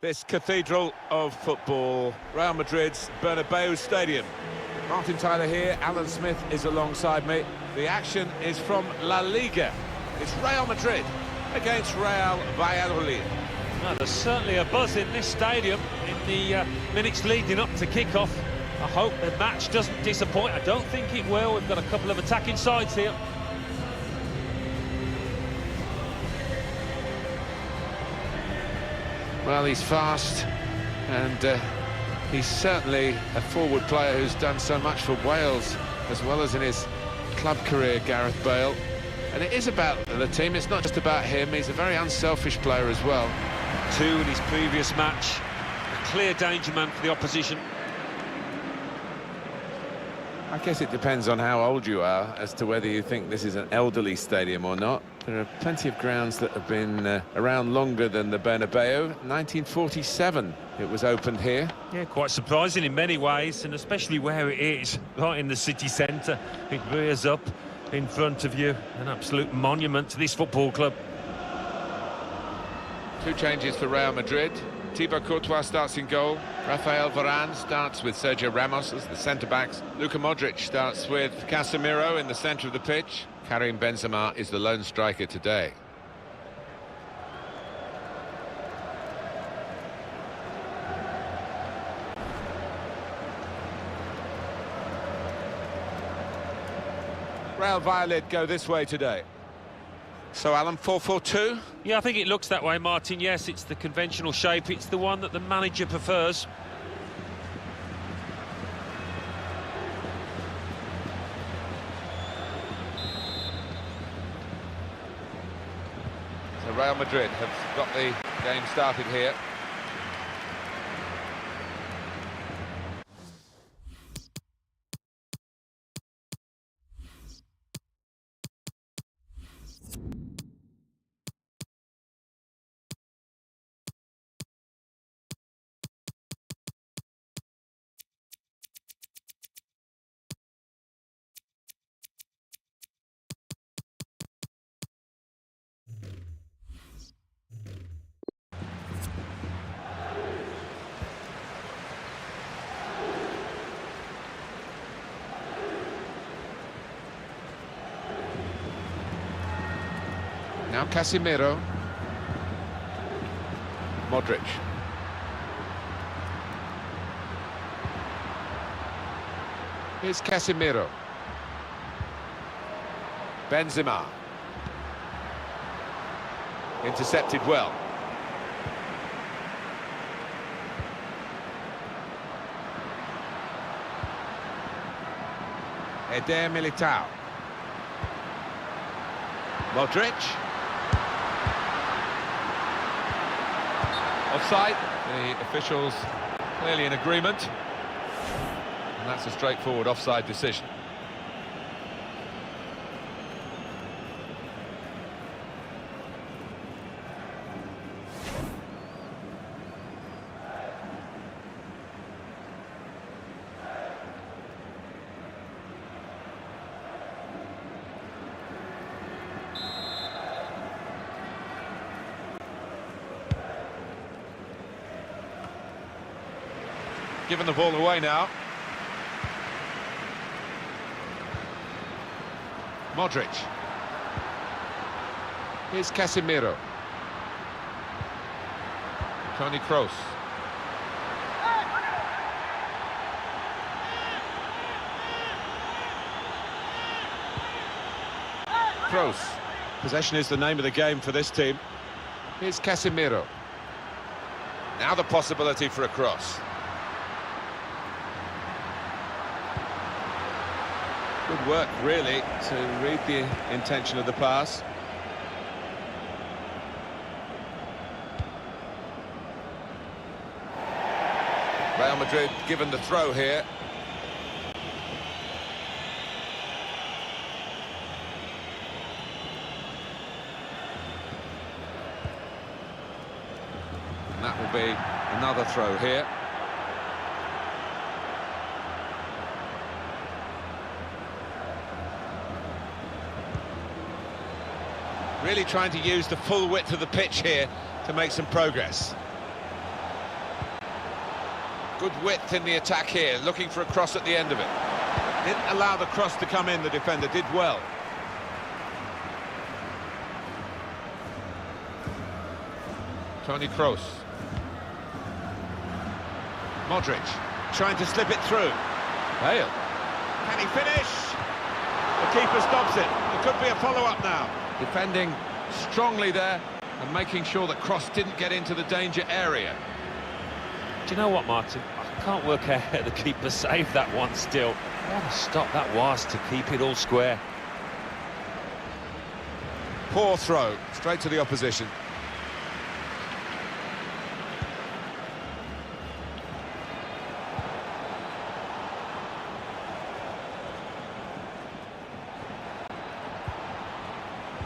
This cathedral of football, Real Madrid's Bernabeu Stadium. Martin Tyler here, Alan Smith is alongside me. The action is from La Liga. It's Real Madrid against Real Valladolid. Well, there's certainly a buzz in this stadium in the minutes leading up to kick-off. I hope the match doesn't disappoint. I don't think it will. We've got a couple of attacking sides here. Well, he's fast, and he's certainly a forward player who's done so much for Wales, as well as in his club career, Gareth Bale. And it is about the team, it's not just about him. He's a very unselfish player as well. 2 in his previous match. A clear danger man for the opposition. I guess it depends on how old you are as to whether you think this is an elderly stadium or not. There are plenty of grounds that have been around longer than the Bernabeu. 1947 it was opened here. Yeah, quite surprising in many ways, and especially where it is, right in the city centre. It rears up in front of you, an absolute monument to this football club. 2 changes for Real Madrid. Thibaut Courtois starts in goal. Rafael Varane starts with Sergio Ramos as the centre-backs. Luka Modric starts with Casemiro in the centre of the pitch. Karim Benzema is the lone striker today. Real Valladolid go this way today. So, Alan, 4-4-2? Yeah, I think it looks that way, Martin. Yes, it's the conventional shape. It's the one that the manager prefers. So Real Madrid have got the game started here. Now Casemiro. Modric. Here's Casemiro. Benzema. Intercepted well. Eder Militao. Modric. Offside. The officials clearly in agreement, and that's a straightforward offside decision. Giving the ball away now. Modric. Here's Casemiro. Toni Kroos. Kroos. Possession is the name of the game for this team. Here's Casemiro. Now the possibility for a cross. Good work, really, to read the intention of the pass. Real Madrid given the throw here. And that will be another throw here. Really trying to use the full width of the pitch here to make some progress. Good width in the attack here, looking for a cross at the end of it. Didn't allow the cross to come in, the defender did well. Toni Kroos. Modric, trying to slip it through. Bale. Can he finish? The keeper stops it. There could be a follow-up now. Defending strongly there and making sure that Kroos didn't get into the danger area. Do you know what, Martin? I can't work out how the keeper saved that one still. What a stop that was to keep it all square. Poor throw, straight to the opposition.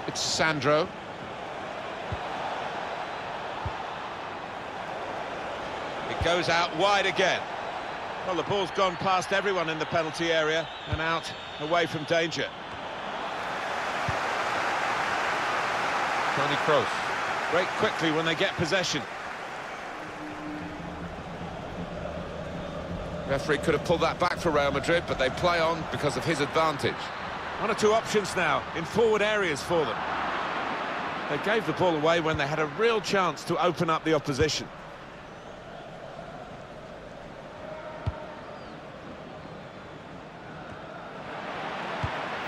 It's Sandro. It goes out wide again. Well, the ball's gone past everyone in the penalty area and out away from danger. Toni Kroos. Break quickly when they get possession. Referee could have pulled that back for Real Madrid, but they play on because of his advantage. One or two options now in forward areas for them. They gave the ball away when they had a real chance to open up the opposition.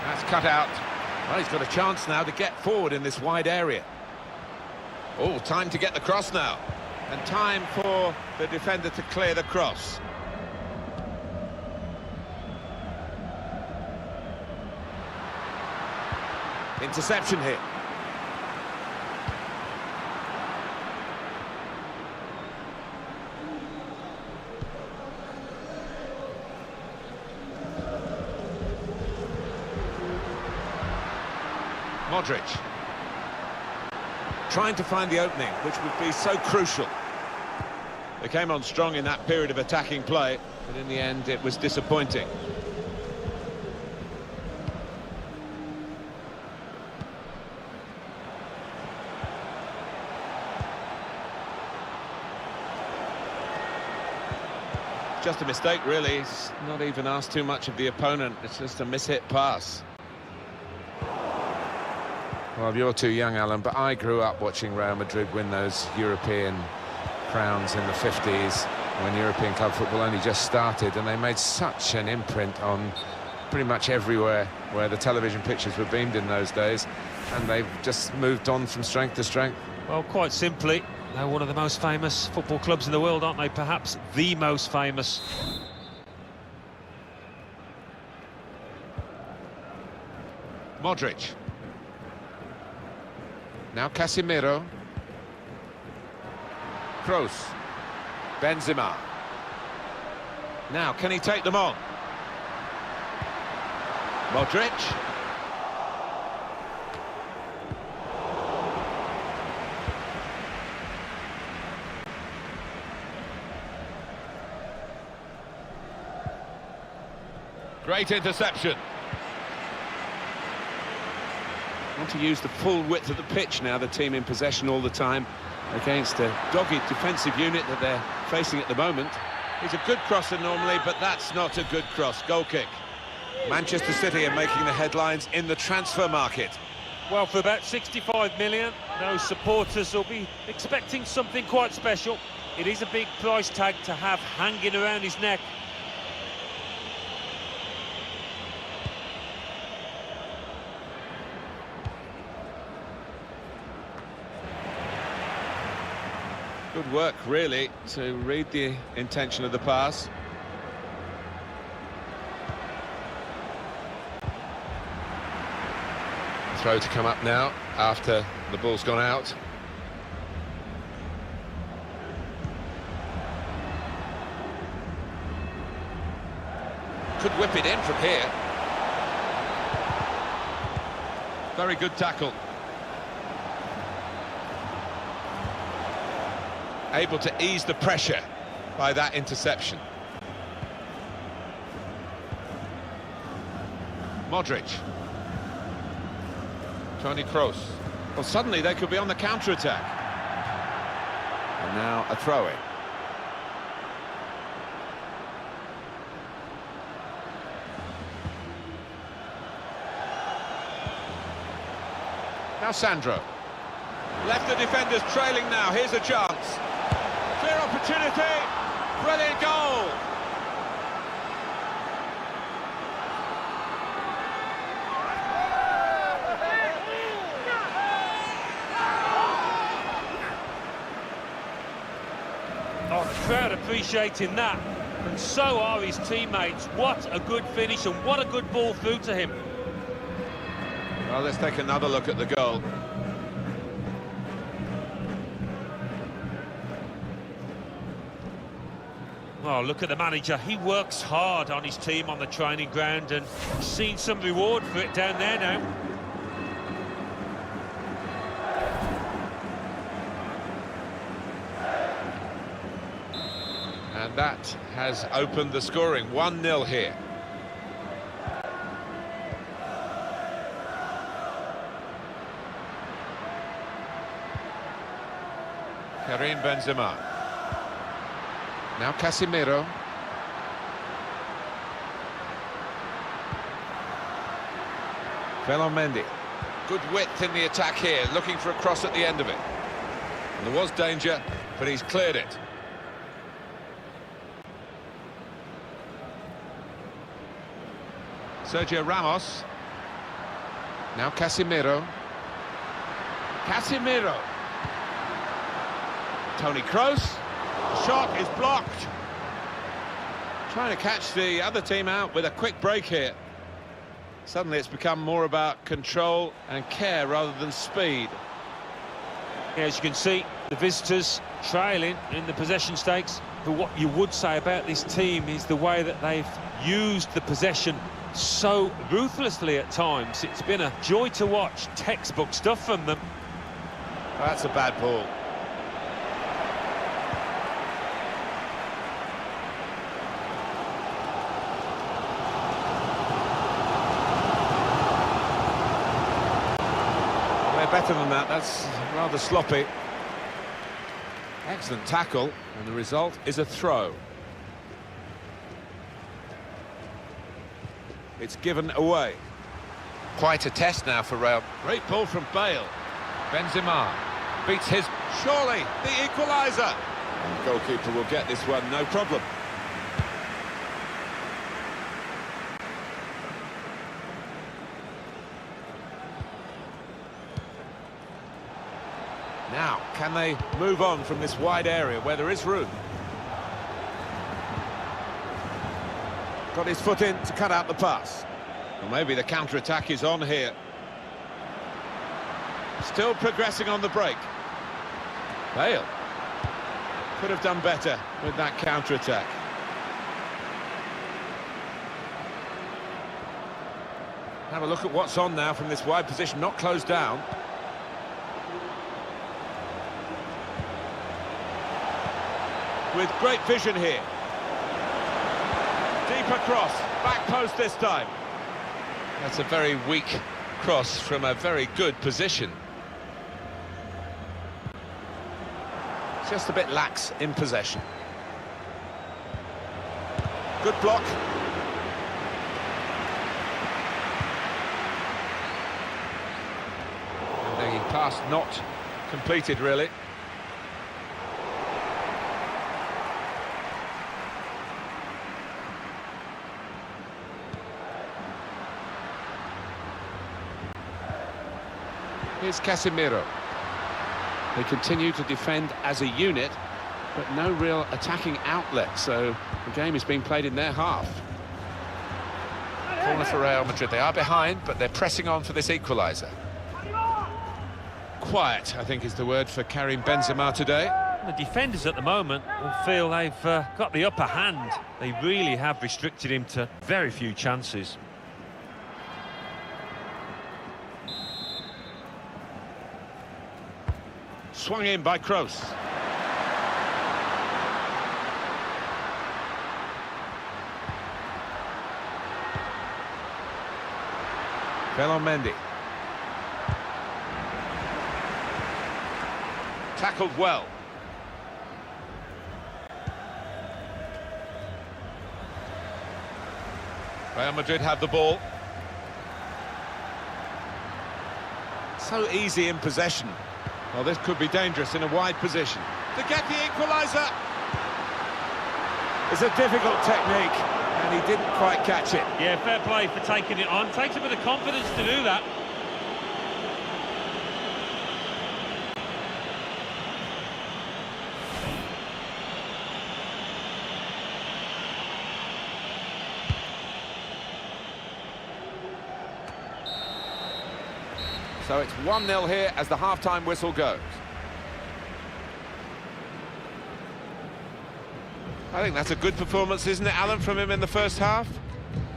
That's cut out. Well, he's got a chance now to get forward in this wide area. Oh, time to get the cross now. And time for the defender to clear the cross. Interception here. Modric. Trying to find the opening, which would be so crucial. They came on strong in that period of attacking play, but in the end it was disappointing. Just a mistake, really. He's not even asked too much of the opponent. It's just a mishit pass. Well, you're too young, Alan, but I grew up watching Real Madrid win those European crowns in the 50s when European club football only just started, and they made such an imprint on pretty much everywhere where the television pictures were beamed in those days, and they've just moved on from strength to strength. Well, quite simply, they're one of the most famous football clubs in the world, aren't they? Perhaps the most famous. Modric. Now Casemiro. Kroos. Benzema. Now, can he take them on? Modric. Great interception. Want to use the full width of the pitch now, the team in possession all the time against a dogged defensive unit that they're facing at the moment. He's a good crosser normally, but that's not a good cross. Goal kick. Manchester City are making the headlines in the transfer market. Well, for about 65 million, those supporters will be expecting something quite special. It is a big price tag to have hanging around his neck. Good work, really, to read the intention of the pass. Throw to come up now after the ball's gone out. Could whip it in from here. Very good tackle. Able to ease the pressure by that interception. Modric. Toni Kroos. Well, suddenly they could be on the counter-attack. And now a throw-in. Now Sandro. Left the defenders trailing now, here's a chance. Clear opportunity, brilliant goal. Oh, the crowd appreciating that, and so are his teammates. What a good finish and what a good ball through to him. Well, let's take another look at the goal. Oh, look at the manager. He works hard on his team on the training ground and seen some reward for it down there now. And that has opened the scoring, 1-0 here. Karim Benzema. Now Casemiro. Mendy. Good width in the attack here, looking for a cross at the end of it. And there was danger, but he's cleared it. Sergio Ramos. Now Casemiro. Casemiro. Toni Kroos. Shot is blocked. Trying to catch the other team out with a quick break here. Suddenly it's become more about control and care rather than speed. Yeah, as you can see, the visitors trailing in the possession stakes. But what you would say about this team is the way that they've used the possession so ruthlessly at times. It's been a joy to watch, textbook stuff from them. That's a bad ball. Better than that, that's rather sloppy. Excellent tackle, and the result is a throw. It's given away. Quite a test now for Real. Great ball from Bale. Benzema beats his... Surely, the equaliser! And the goalkeeper will get this one, no problem. Now, can they move on from this wide area where there is room? Got his foot in to cut out the pass. Well, maybe the counter-attack is on here. Still progressing on the break. Bale could have done better with that counter-attack. Have a look at what's on now from this wide position, not closed down. With great vision here. Deep across, back post this time. That's a very weak cross from a very good position. Just a bit lax in possession. Good block. And the pass not Completed, really. Here's Casemiro. They continue to defend as a unit, but no real attacking outlet, so the game is being played in their half. Corner for Real Madrid. They are behind, but they're pressing on for this equaliser. Quiet, I think, is the word for Karim Benzema today. The defenders at the moment will feel they've got the upper hand. They really have restricted him to very few chances. Swung in by Kroos. Mendy. Tackled well. Real Madrid have the ball. so easy in possession. Well, this could be dangerous in a wide position. To get the equaliser! It's a difficult technique, and he didn't quite catch it. Yeah, fair play for taking it on. Takes a bit of confidence to do that. So it's 1-0 here as the half-time whistle goes. I think that's a good performance, isn't it, Alan, from him in the first half?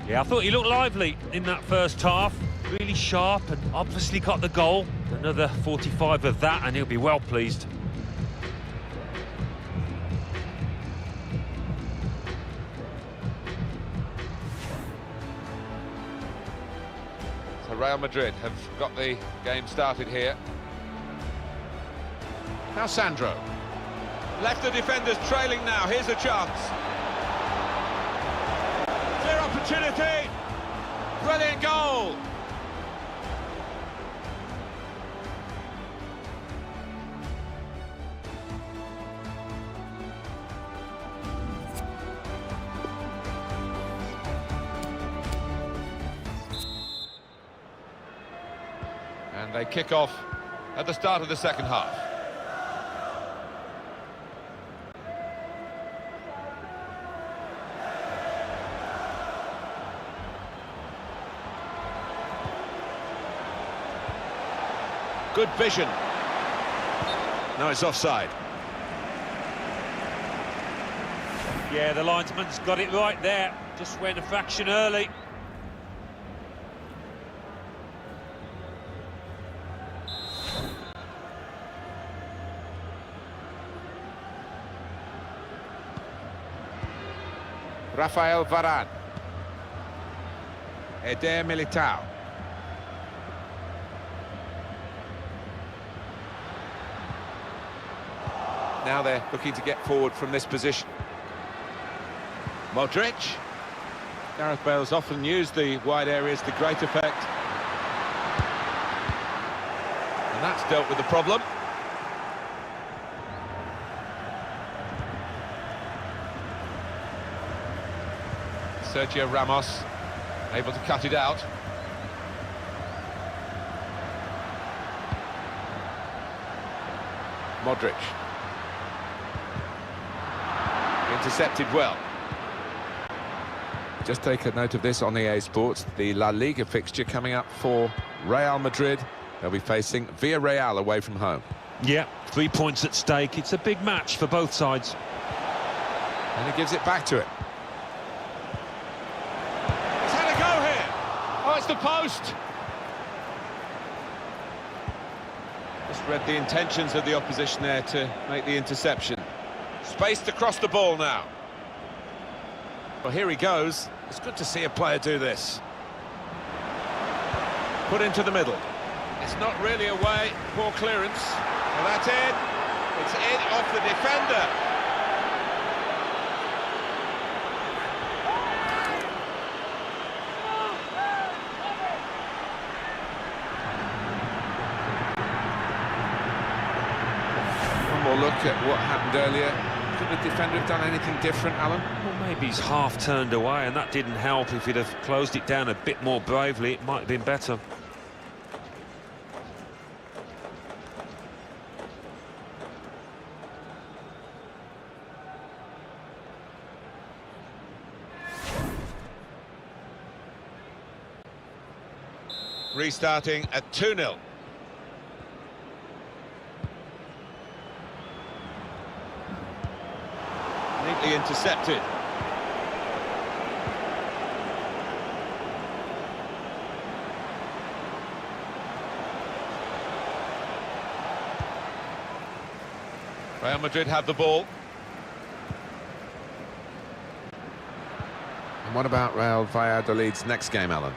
Yeah, I thought he looked lively in that first half. Really sharp and obviously got the goal. Another 45 of that and he'll be well pleased. So Real Madrid have got the game started here. Now Sandro. Left the defenders trailing now, here's a chance. Clear opportunity. Brilliant goal. And they kick off at the start of the second half. Good vision. No, it's offside. Yeah, the linesman's got it right there. Just went a fraction early. Rafael Varane. Eder Militao. Now they're looking to get forward from this position. Modric. Gareth Bale's often used the wide areas to great effect. And that's dealt with the problem. Sergio Ramos able to cut it out. Modric. Intercepted well. Just take a note of this on EA Sports. The La Liga fixture coming up for Real Madrid. They'll be facing Villarreal away from home. Yeah, 3 points at stake. It's a big match for both sides. And he gives it back to it. He's had a go here. Oh, it's the post. Just read the intentions of the opposition there to make the interception. Spaced across the ball now. Well, here he goes. It's good to see a player do this. Put into the middle. It's not really away. Poor clearance. Well, that's in. It's in off the defender. One more look at what happened earlier. Could the defender have done anything different, Alan? Well, maybe he's half turned away, and that didn't help. If he'd have closed it down a bit more bravely, it might have been better. Restarting at 2-0. Neatly intercepted. Real Madrid have the ball. And what about Real Valladolid's next game, Alan?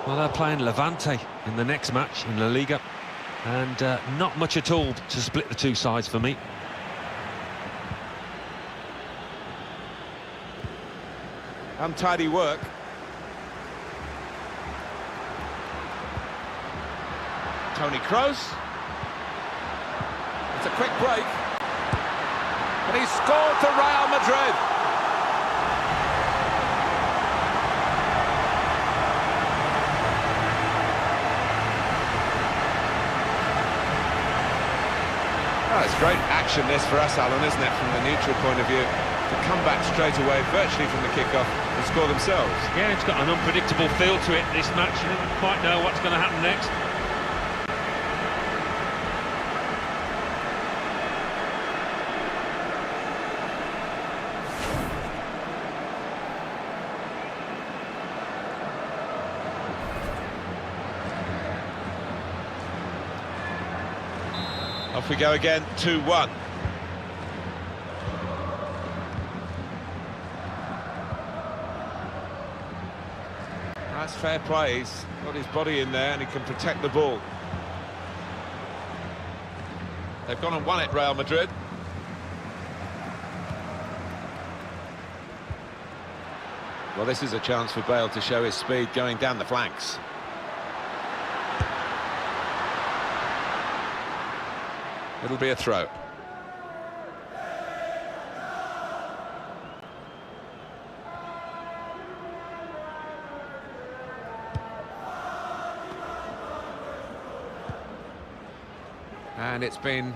Well, they're playing Levante in the next match in La Liga, and not much at all to split the two sides for me. Untidy work. Toni Kroos. It's a quick break. And he's scored for Real Madrid. Oh, it's great action this for us, Alan, isn't it, from the neutral point of view, to come back straight away, virtually from the kick-off, and score themselves. Yeah, it's got an unpredictable feel to it, this match. You never quite know what's going to happen next. Off we go again, 2-1. That's fair play. He's got his body in there and he can protect the ball. They've gone and won it, Real Madrid. Well, this is a chance for Bale to show his speed going down the flanks. It'll be a throw. And it's been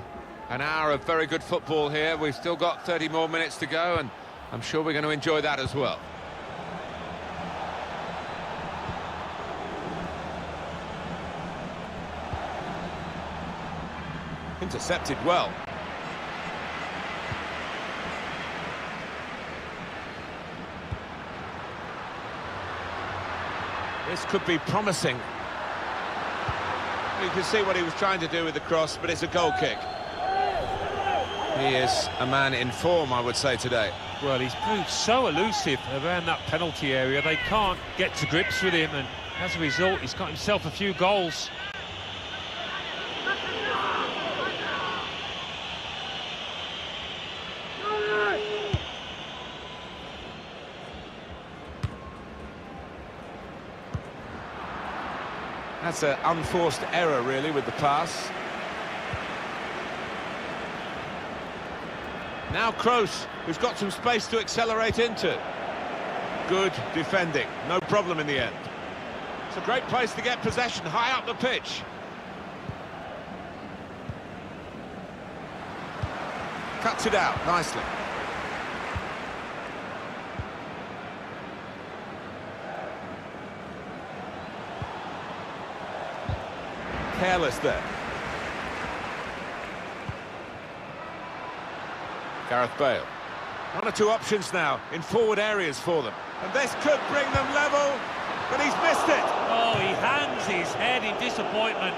an hour of very good football here. We've still got 30 more minutes to go, and I'm sure we're going to enjoy that as well. Intercepted well. This could be promising. You can see what he was trying to do with the cross, but it's a goal kick. He is a man in form, I would say, today. Well, he's proved so elusive around that penalty area. They can't get to grips with him, and as a result, he's got himself a few goals. That's an unforced error, really, with the pass. Now Kroos, who's got some space to accelerate into. Good defending, no problem in the end. It's a great place to get possession, high up the pitch. Cuts it out nicely. Careless there. Gareth Bale. One or two options now in forward areas for them. And this could bring them level, but he's missed it. Oh, he hangs his head in disappointment.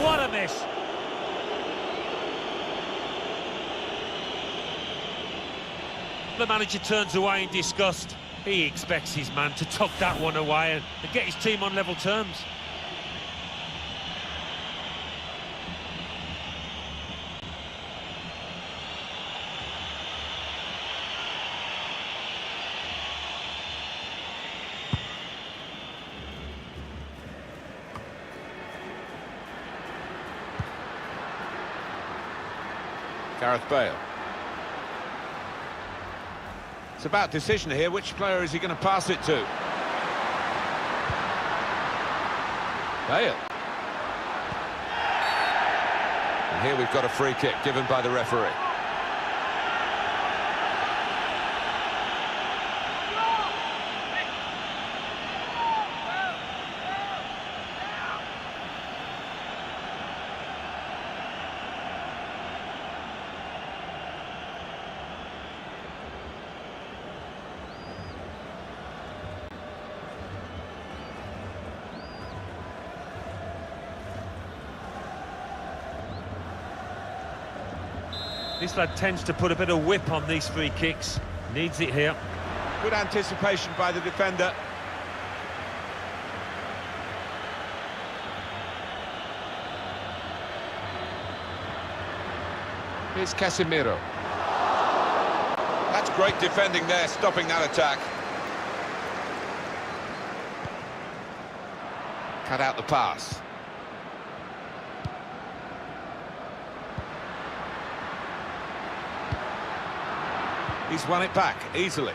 What a miss. The manager turns away in disgust. He expects his man to tuck that one away and get his team on level terms. Gareth Bale. It's about decision here. Which player is he going to pass it to? Bale. And here we've got a free kick given by the referee. This lad tends to put a bit of whip on these free kicks. Needs it here. Good anticipation by the defender. Here's Casemiro. That's great defending there, stopping that attack. Cut out the pass. He's won it back easily.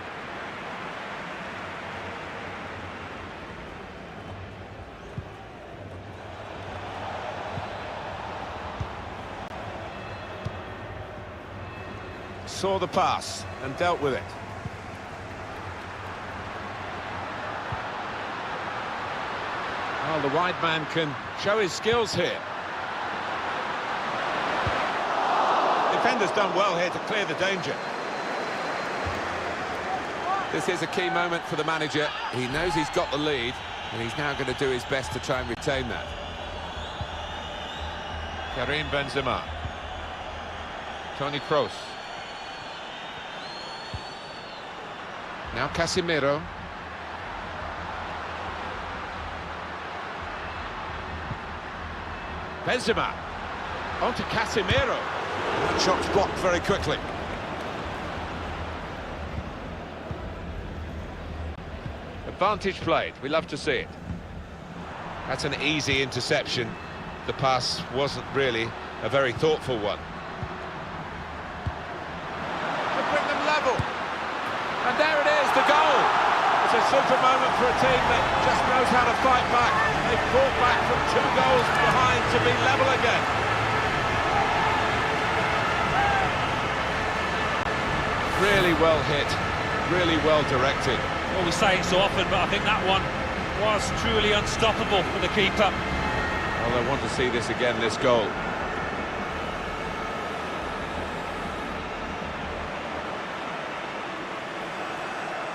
Saw the pass and dealt with it. Well, the wide man can show his skills here. Defender's done well here to clear the danger. This is a key moment for the manager. He knows he's got the lead, and he's now going to do his best to try and retain that. Karim Benzema. Toni Kroos. Now Casemiro. Benzema. On to Casemiro. That shot's blocked very quickly. Advantage played. We love to see it. That's an easy interception. The pass wasn't really a very thoughtful one. To bring them level. And there it is, the goal. It's a super moment for a team that just knows how to fight back. They've fought back from 2 goals behind to be level again. Really well hit, really well directed. Well, we say it so often, but I think that one was truly unstoppable for the keeper. Well, I want to see this again, this goal.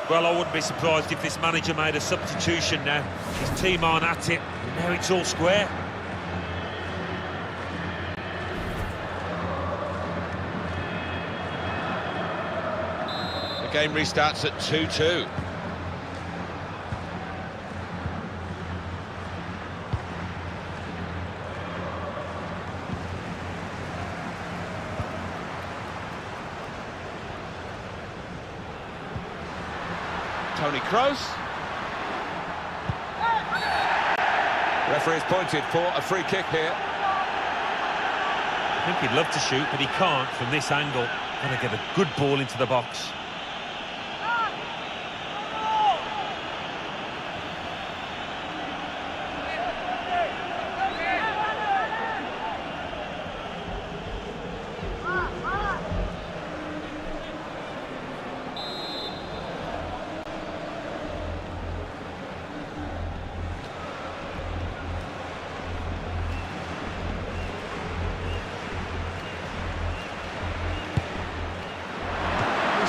Well, I wouldn't be surprised if this manager made a substitution now. His team aren't at it, and now it's all square. The game restarts at 2-2. Toni Kroos. Referee's pointed for a free kick here. I think he'd love to shoot, but he can't from this angle. Gonna get a good ball into the box.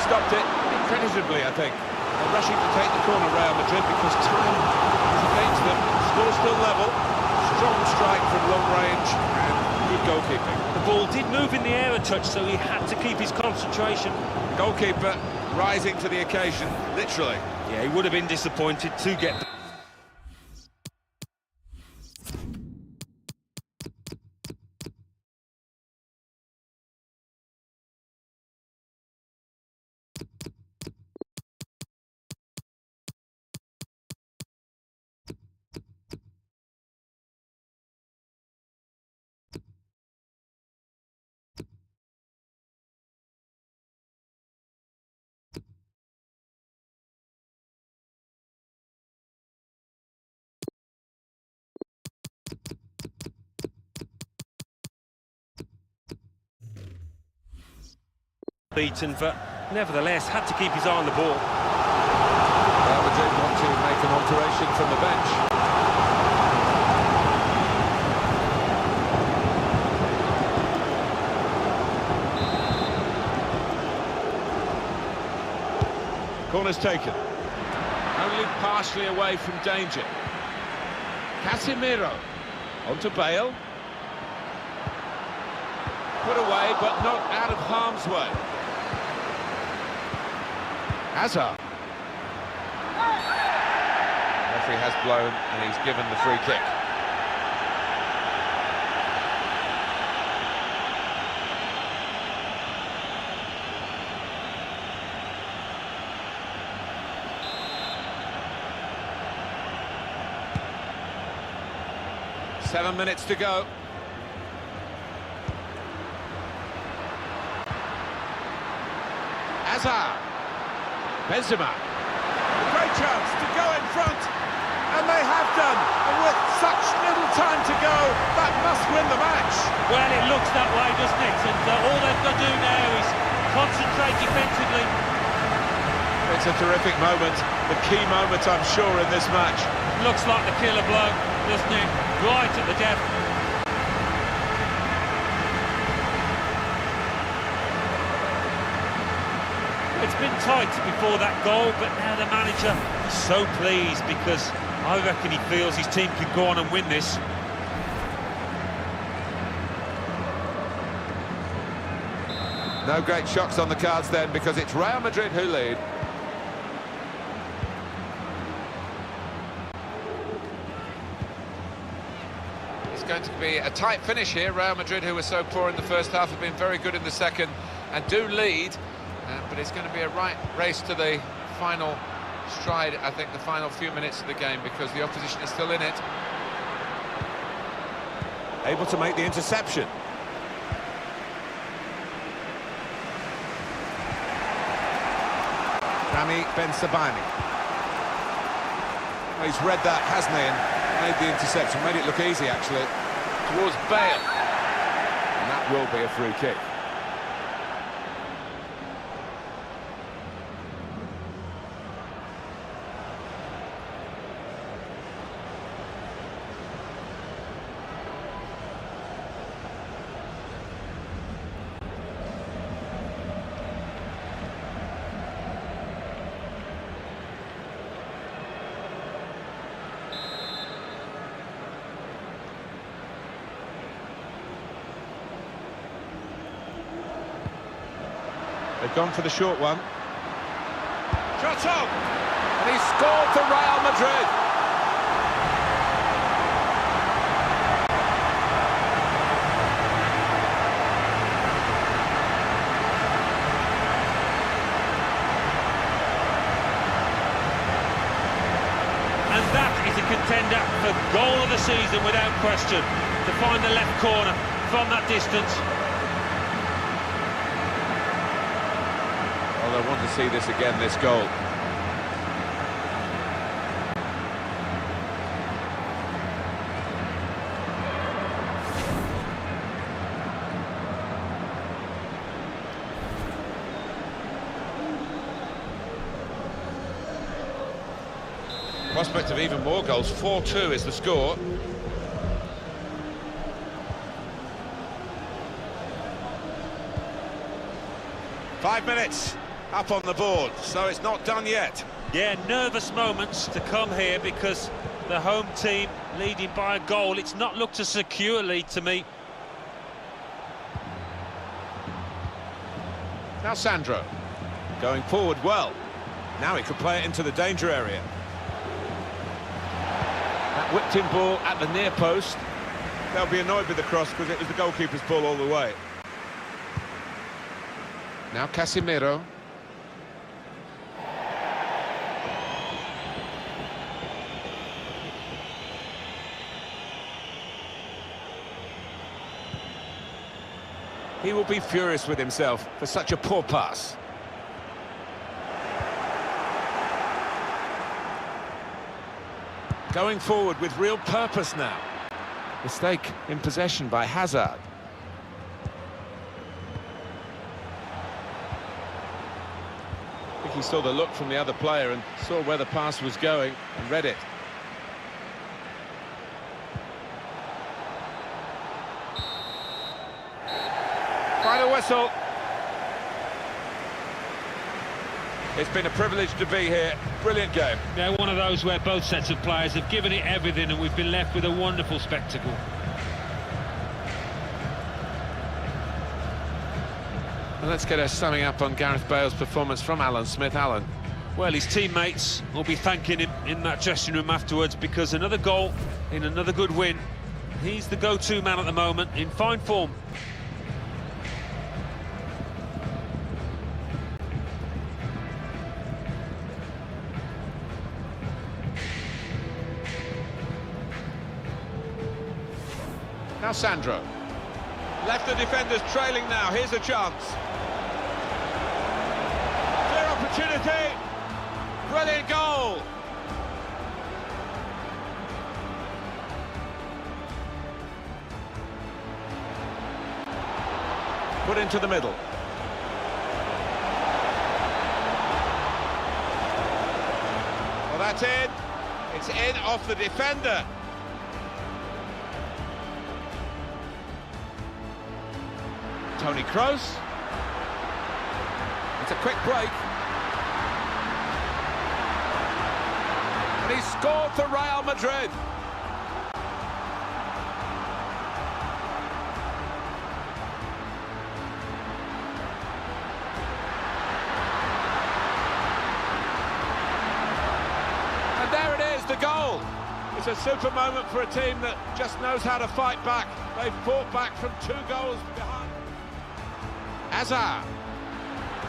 Stopped it incredibly, I think. They're rushing to take the corner, Real Madrid, because time is against them. Score still level. Strong strike from long range and good goalkeeping. The ball did move in the air a touch, so he had to keep his concentration. Goalkeeper rising to the occasion, literally. Yeah, he would have been disappointed to get... beaten, but nevertheless had to keep his eye on the ball. Real Madrid want to make an alteration from the bench. Corner's taken. Only partially away from danger. Casemiro. On to Bale. Put away, but not out of harm's way. Hazard. Referee has blown and he's given the free kick. Seven minutes to go. Hazard. Benzema. A great chance to go in front. And they have done. And with such little time to go, that must win the match. Well, it looks that way, doesn't it? And all they've got to do now is concentrate defensively. It's a terrific moment. The key moment, I'm sure, in this match. Looks like the killer blow, doesn't it? Right at the death. It's been tight before that goal, but now the manager is so pleased because I reckon he feels his team can go on and win this. No great shocks on the cards then, because it's Real Madrid who lead. It's going to be a tight finish here. Real Madrid, who were so poor in the first half, have been very good in the second and do lead. But it's going to be a right race to the final stride, I think, the final few minutes of the game, because the opposition is still in it. Able to make the interception. Rami Ben-Sabani. Well, he's read that, hasn't he, and made the interception, made it look easy, actually. Towards Bale. And that will be a free kick. They've gone for the short one. Shot on! And he scored for Real Madrid. And that is a contender for goal of the season without question. To find the left corner from that distance. Well, I want to see this again, this goal. Prospect of even more goals. 4-2 is the score. Five minutes up on the board, so it's not done yet. Yeah, nervous moments to come here because the home team leading by a goal. It's not looked a secure lead to me. Now Sandro, going forward well. Now he could play it into the danger area. That whipped-in ball at the near post. They'll be annoyed with the cross because it was the goalkeeper's ball all the way. Now Casemiro. He will be furious with himself for such a poor pass. Going forward with real purpose now. Mistake in possession by Hazard. I think he saw the look from the other player and saw where the pass was going and read it. Final whistle. It's been a privilege to be here. Brilliant game. Yeah, one of those where both sets of players have given it everything and we've been left with a wonderful spectacle. And let's get a summing up on Gareth Bale's performance from Alan Smith. Alan. Well, his teammates will be thanking him in that dressing room afterwards because another goal in another good win. He's the go-to man at the moment, in fine form. Now Sandro. Left the defenders trailing now. Here's a chance. Brilliant goal! Put into the middle. Well, that's in. It's in off the defender. Tony Kroos. It's a quick break. And he scored for Real Madrid. And there it is, the goal. It's a super moment for a team that just knows how to fight back. They've fought back from 2 goals behind. Hazard.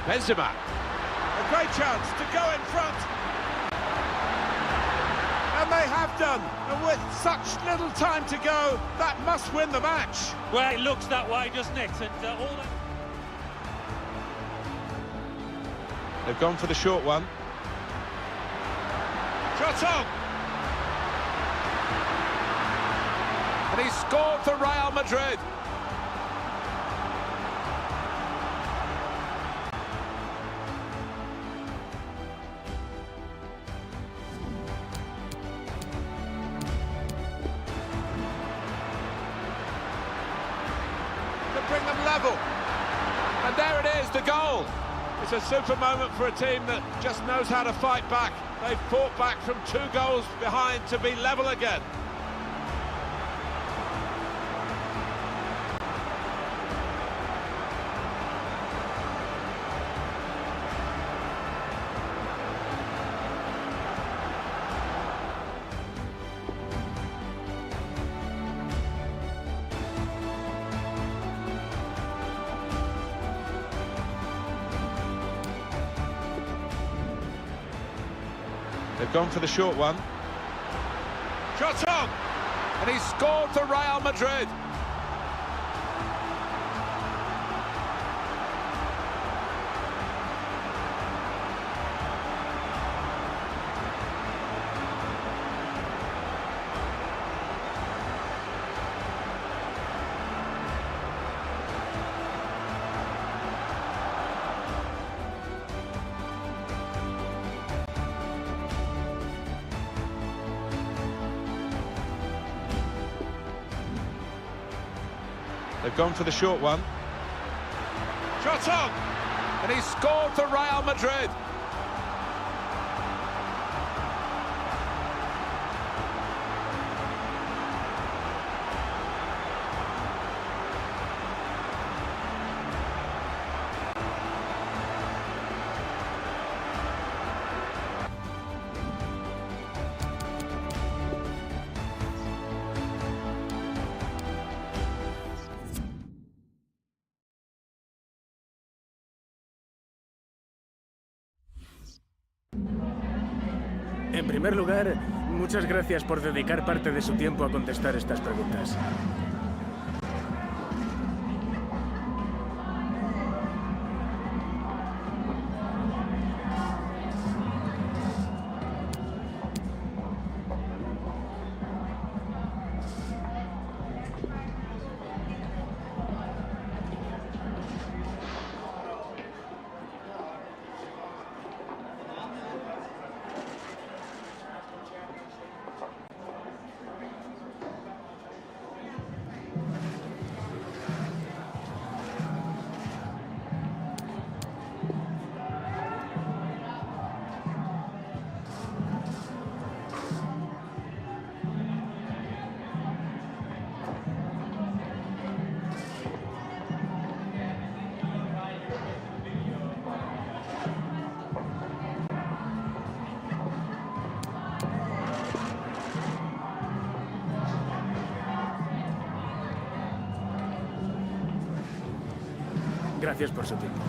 Benzema. A great chance to go in front. And they have done. And with such little time to go, that must win the match. Well, it looks that way, doesn't it? And all that... They've gone for the short one. Shot on. And he scored for Real Madrid. Bring them level. And there it is, the goal. It's a super moment for a team that just knows how to fight back. They've fought back from 2 goals behind to be level again. They've gone for the short one. Shot on! And he scored for Real Madrid. They've gone for the short one. Shot on! And he scored for Real Madrid. En primer lugar, muchas gracias por dedicar parte de su tiempo a contestar estas preguntas. Gracias por su tiempo.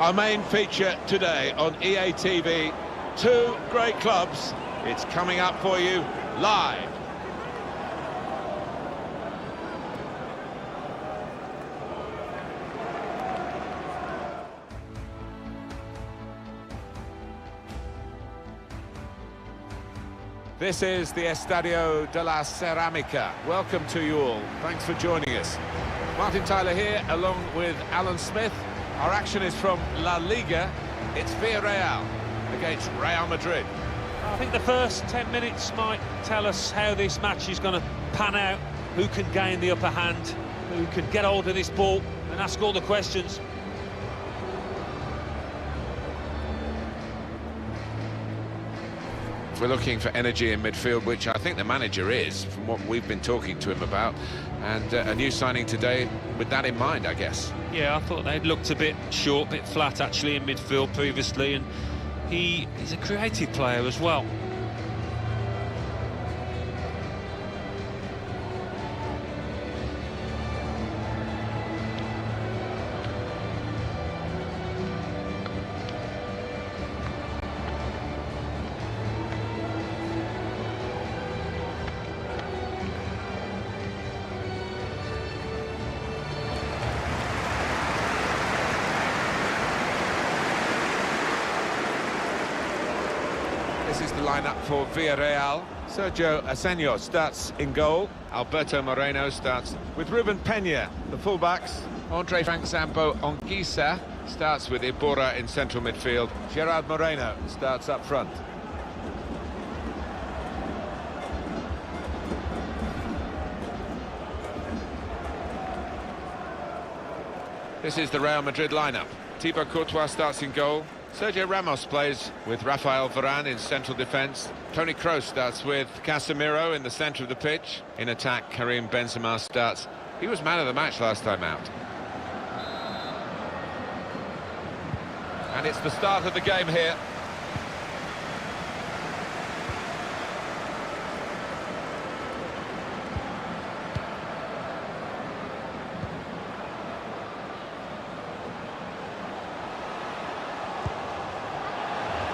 Our main feature today on EA TV, two great clubs. It's coming up for you live. This is the Estadio de la Ceramica. Welcome to you all. Thanks for joining us. Martin Tyler here, along with Alan Smith. Our action is from La Liga. It's Villarreal against Real Madrid. I think the first 10 minutes might tell us how this match is going to pan out, who can gain the upper hand, who can get hold of this ball and ask all the questions. We're looking for energy in midfield, which I think the manager is, from what we've been talking to him about. And a new signing today with that in mind, I guess. Yeah, I thought they'd looked a bit short, a bit flat actually in midfield previously, and he's a creative player as well. This is the lineup for Villarreal. Sergio Asenio starts in goal. Alberto Moreno starts with Ruben Peña, the fullbacks. Andre Frank Zambo Anguissa starts with Iborra in central midfield. Gerard Moreno starts up front. This is the Real Madrid lineup. Thibaut Courtois starts in goal. Sergio Ramos plays with Rafael Varane in central defence. Toni Kroos starts with Casemiro in the centre of the pitch. In attack, Karim Benzema starts. He was man of the match last time out. And it's the start of the game here.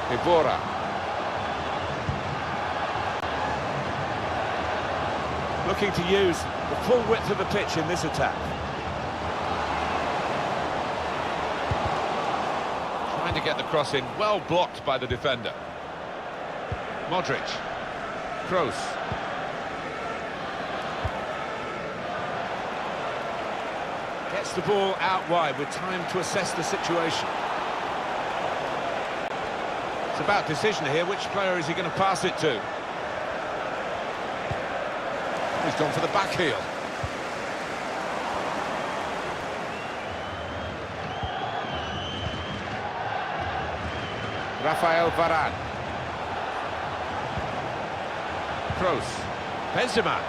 Ibora. Looking to use the full width of the pitch in this attack. Trying to get the cross in, well blocked by the defender. Modric. Kroos. Gets the ball out wide with time to assess the situation. It's about decision here. Which player is he going to pass it to? He's gone for the back heel. Rafael Varane. Kroos. Benzema.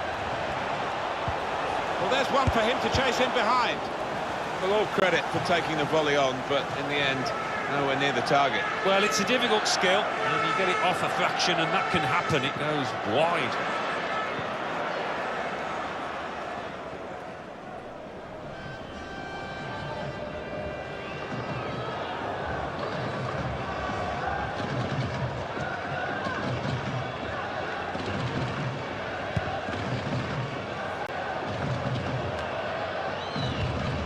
Well, there's one for him to chase in behind. Well, all credit for taking the volley on, but in the end, nowhere near the target. Well, it's a difficult skill, and you get it off a fraction, and that can happen. It goes wide.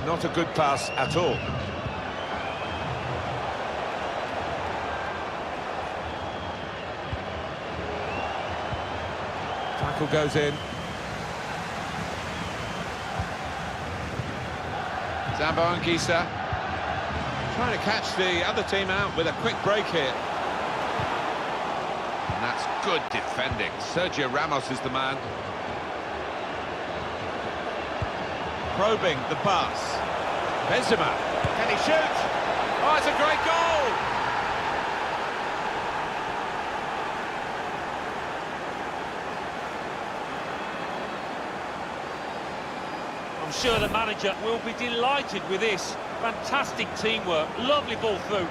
Not a good pass at all. Tackle goes in. Zambo Anguissa. Trying to catch the other team out with a quick break here. And that's good defending. Sergio Ramos is the man. Probing the pass. Benzema. Can he shoot? Oh, it's a great goal! I'm sure the manager will be delighted with this. Fantastic teamwork, lovely ball through.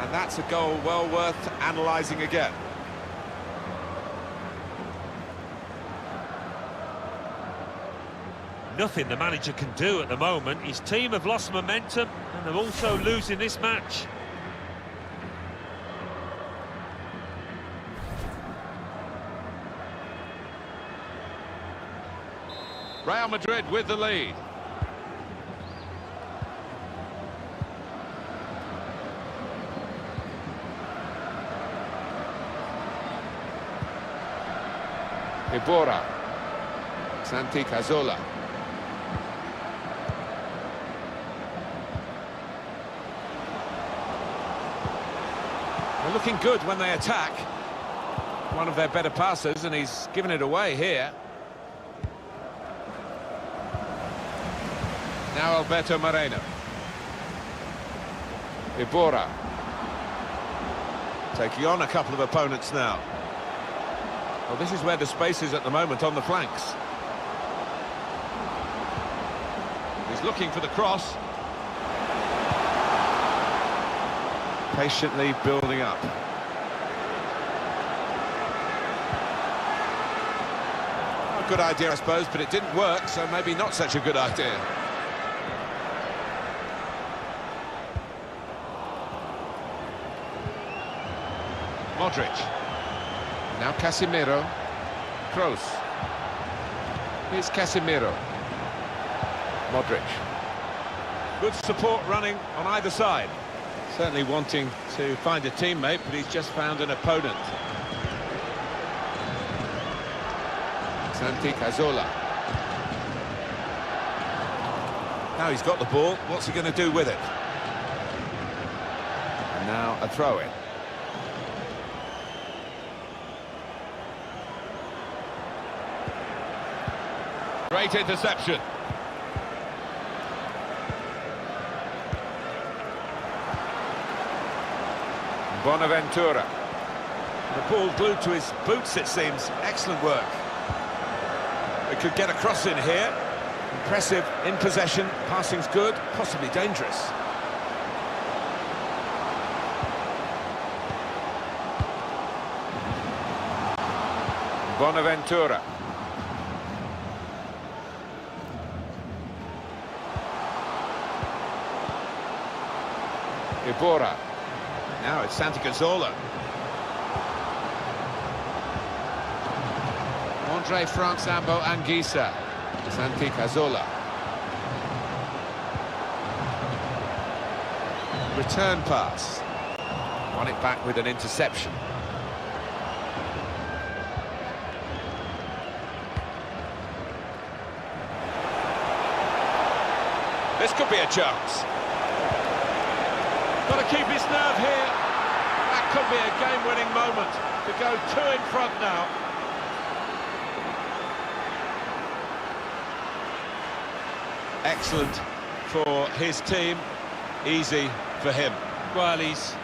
And that's a goal well worth analysing again. Nothing the manager can do at the moment. His team have lost momentum, and they're also losing this match. Real Madrid with the lead. Ibora. Santi Cazorla. They're looking good when they attack. One of their better passers, and he's given it away here. Now Alberto Moreno. Ibora. Taking on a couple of opponents now. Well, this is where the space is at the moment on the flanks. He's looking for the cross. Patiently building up. A good idea, I suppose, but it didn't work, so maybe not such a good idea. Modric. Now Casemiro. Kroos. Here's Casemiro. Modric. Good support running on either side. Certainly wanting to find a teammate, but he's just found an opponent. Santi Cazorla. Now he's got the ball, what's he going to do with it? And now a throw-in. Great interception. Bonaventura. The ball glued to his boots, it seems. Excellent work. They could get a cross in here. Impressive in possession, passing's good, possibly dangerous. Bonaventura. Ibora. Now it's Santi Cazorla. Andre Frank Sambo Anguissa. Santi Cazorla. Return pass. Won it back with an interception. This could be a chance. Got to keep his nerve here. That could be a game-winning moment to go two in front now. Excellent for his team, easy for him. Well, he's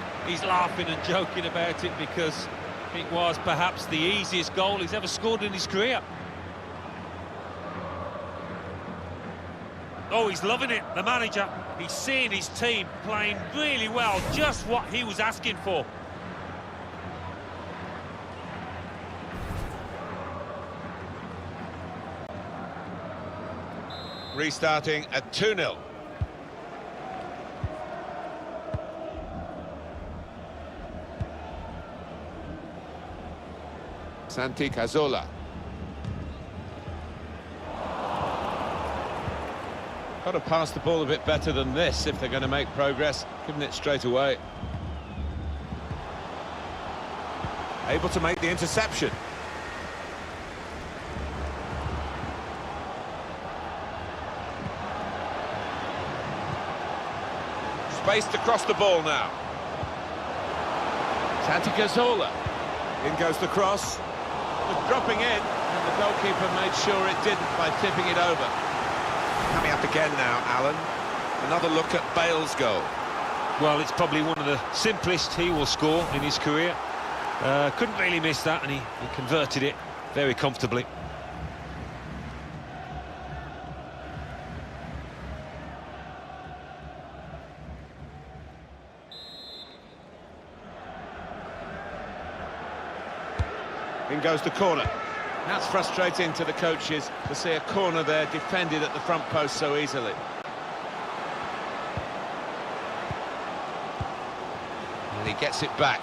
laughing and joking about it because it was perhaps the easiest goal he's ever scored in his career. Oh, he's loving it, the manager. He's seeing his team playing really well, just what he was asking for. Restarting at 2-0. Santi Cazorla. Got to pass the ball a bit better than this if they're going to make progress, giving it straight away. Able to make the interception. Spaced across the ball now. Santi Cazorla. In goes the cross. It was dropping in, and the goalkeeper made sure it didn't by tipping it over. Coming up again now, Alan. Another look at Bale's goal. Well, it's probably one of the simplest he will score in his career. Couldn't really miss that, and he converted it very comfortably. In goes the corner. That's frustrating to the coaches to see a corner there defended at the front post so easily. And he gets it back.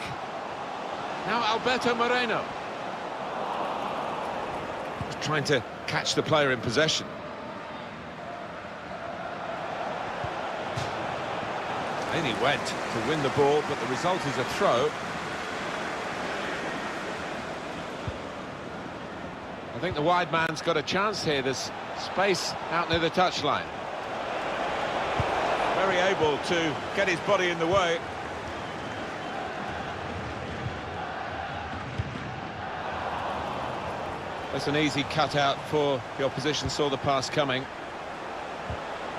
Now Alberto Moreno. He's trying to catch the player in possession. In he went to win the ball, but the result is a throw. I think the wide man's got a chance here. There's space out near the touchline. Very able to get his body in the way. That's an easy cutout for the opposition, saw the pass coming.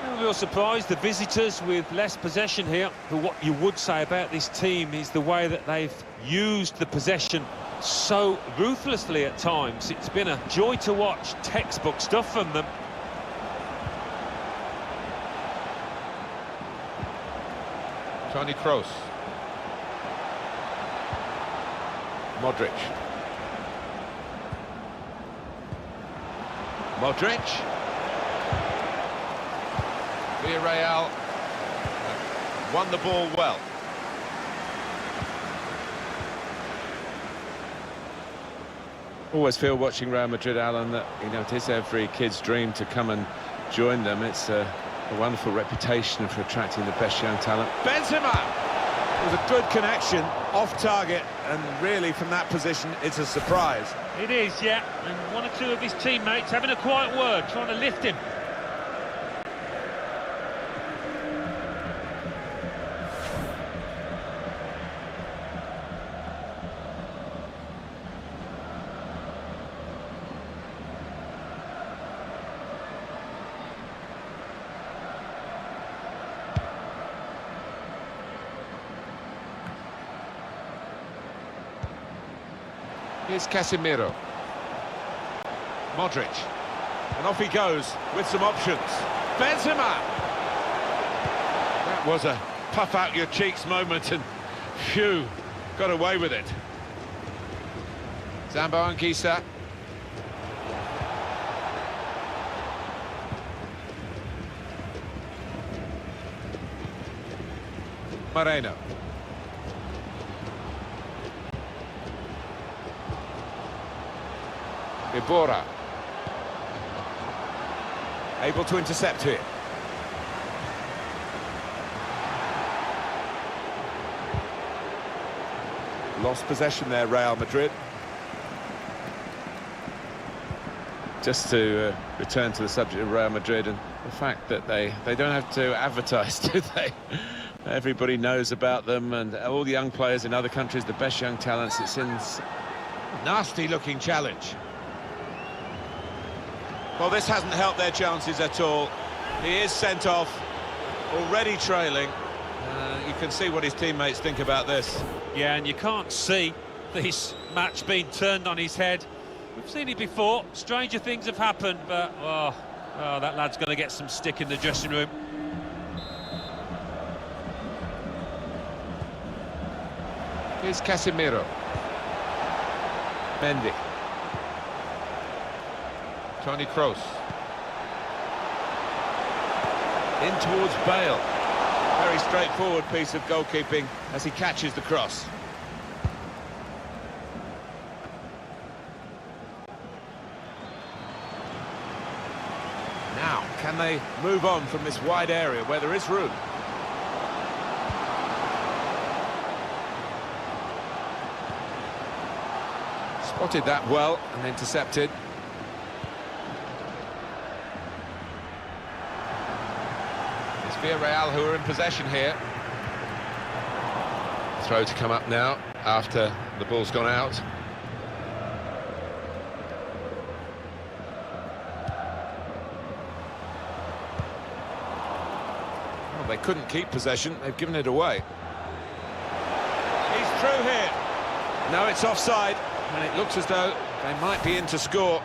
A real surprise, the visitors with less possession here. But what you would say about this team is the way that they've used the possession so ruthlessly at times. It's been a joy to watch, textbook stuff from them. Toni Kroos. Modric. Modric. Villarreal won the ball well. Always feel watching Real Madrid, Alan, that it is every kid's dream to come and join them. It's a wonderful reputation for attracting the best young talent. Benzema! It was a good connection, off target, and really from that position, it's a surprise. It is, yeah, and one or two of his teammates having a quiet word, trying to lift him. Here's Casemiro. Modric. And off he goes with some options. Benzema! That was a puff out your cheeks moment, and phew, got away with it. Zambo Anguissa. Moreno. Ibora. Able to intercept here. Lost possession there, Real Madrid. Just to return to the subject of Real Madrid and the fact that they don't have to advertise, do they? Everybody knows about them, and all the young players in other countries, the best young talents. It's in nasty-looking challenge. Well, this hasn't helped their chances at all. He is sent off, already trailing. You can see what his teammates think about this. Yeah, and you can't see this match being turned on his head. We've seen it before. Stranger things have happened, but oh, that lad's going to get some stick in the dressing room. Here's Casemiro. Mendy. Toni Kroos. In towards Bale. Very straightforward piece of goalkeeping as he catches the cross. Now, can they move on from this wide area where there is room? Spotted that well and intercepted. It's Villarreal who are in possession here. Throw to come up now after the ball's gone out. Well, they couldn't keep possession, they've given it away. He's through here. No, it's offside, and it looks as though they might be in to score.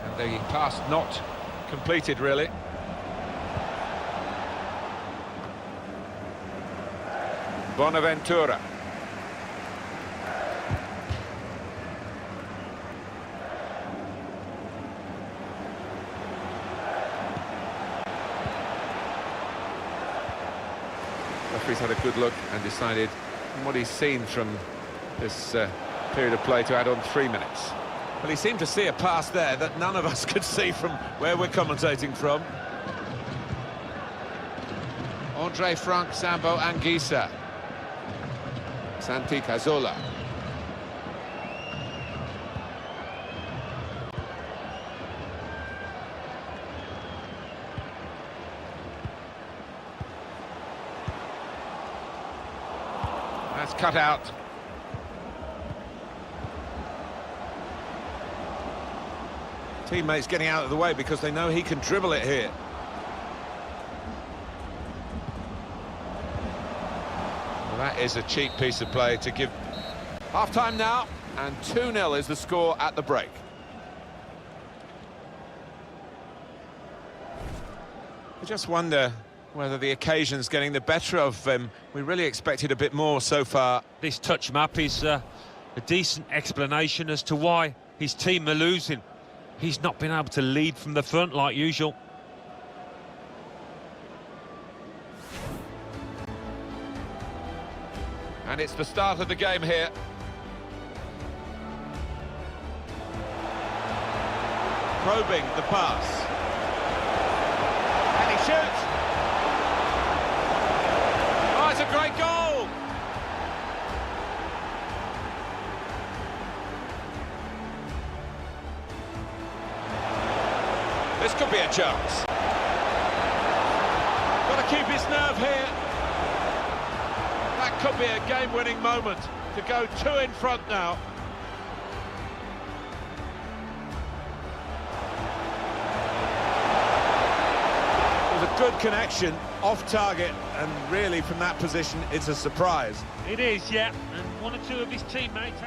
And the pass not completed, really. Bonaventura. Referee's had a good look and decided, from what he's seen from this period of play, to add on 3 minutes. Well, he seemed to see a pass there that none of us could see from where we're commentating from. Andre Frank Zambo Anguissa. Santi Cazorla. That's cut out. Teammates getting out of the way because they know he can dribble it here. Well, that is a cheap piece of play to give. Half-time now, and 2-0 is the score at the break. I just wonder whether the occasion's getting the better of him. We really expected a bit more so far. This touch map is a decent explanation as to why his team are losing. He's not been able to lead from the front like usual. And it's the start of the game here. Probing the pass. And he shoots. Oh, it's a great goal! This could be a chance. Got to keep his nerve here. That could be a game-winning moment to go 2 in front now. was a good connection, off target, and really from that position, it's a surprise. It is, yeah, and one or two of his teammates...